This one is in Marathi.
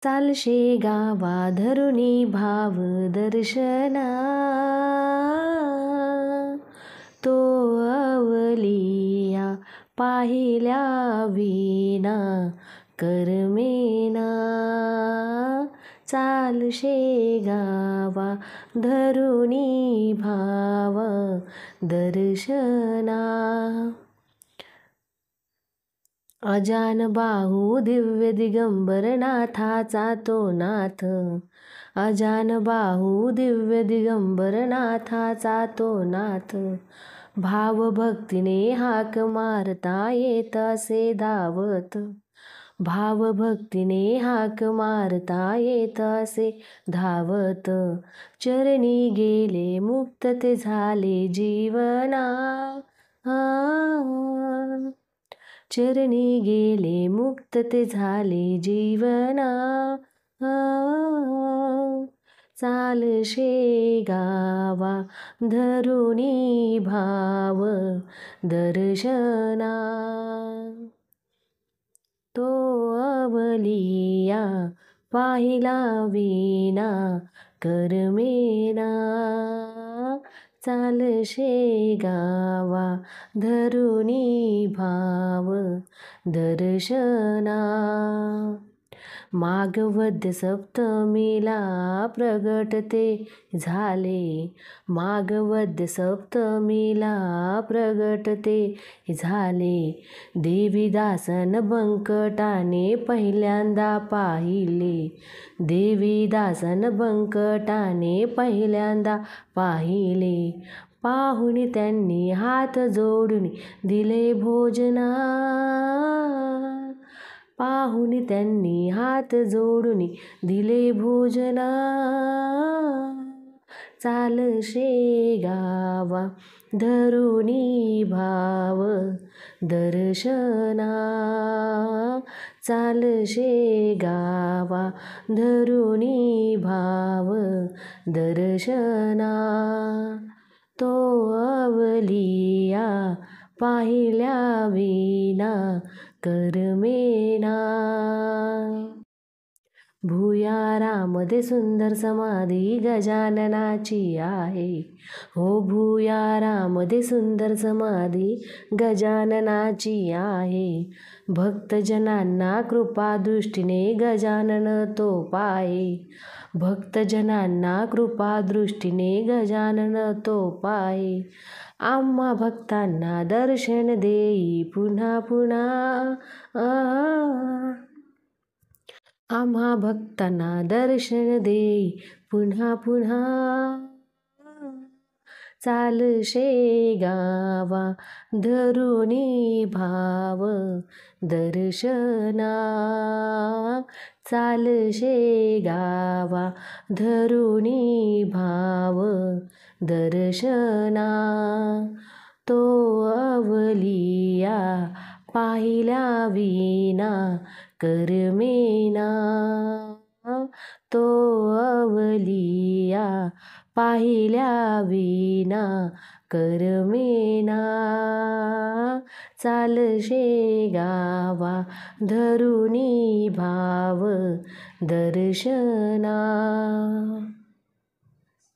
चालशे गावा धरुनी भाव दर्शना, तो अवलिया पाहिल्या विना करमेना. चालशे गावा धरुनी भाव दर्शना. अजान बाहू दिव्य दिगंबर नाथाचा तो नाथ, अजान बाहू दिव्य दिगंबर नाथाचा तो नाथ. भावभक्तीने हाक मारता येत असे धावत, भावभक्तीने हाक मारता येत असे धावत. चरणी गेले मुक्त ते झाले जीवना, चरणी गेले मुक्त ते झाले जीवना. चालशे गावा धरुनी भाव दर्शना, तो अवलिया पाहिला विना करमेना. चालशे गावा धरुनी भाव दर्शना. माघवद्य सप्तमीला प्रगट ते झाले, माघवद्य सप्तमीला प्रगट ते झाले. देवीदासन बंकटाने पहिल्यांदा पाहिले, देवीदासन बंकटाने पहिल्यांदा पाहिले. पाहुणी त्यांनी हात जोडून दिले भोजना, पाहुणी त्यांनी हात जोडून दिले भोजना. चालशे गावा धरुनी भाव दर्शना, चालशे गावा धरुनी भाव दर्शना. तो अवलिया पाहिल्या विना करमेना. भुयारामध्ये सुंदर समाधी गजाननाची आहे, हो भुयारामध्ये सुंदर समाधी गजाननाची आहे. भक्तजनांना कृपादृष्टीने गजानन तो पाहे, भक्तजनांना कृपादृष्टीने गजानन तो पाहे. आम्हा भक्तांना दर्शन देई पुन्हा पुन्हा, आम्हा भक्तांना दर्शन देई पुन्हा पुन्हा. चालशे गावा धरुनी भाव दर्शना, चालशे गावा धरुनी भाव दर्शना. तो अवलिया पाहिल्या विना करमेना, तो अवलिया पाहिल्या विना करमेना. चालशे गावा धरुनी भाव दर्शना.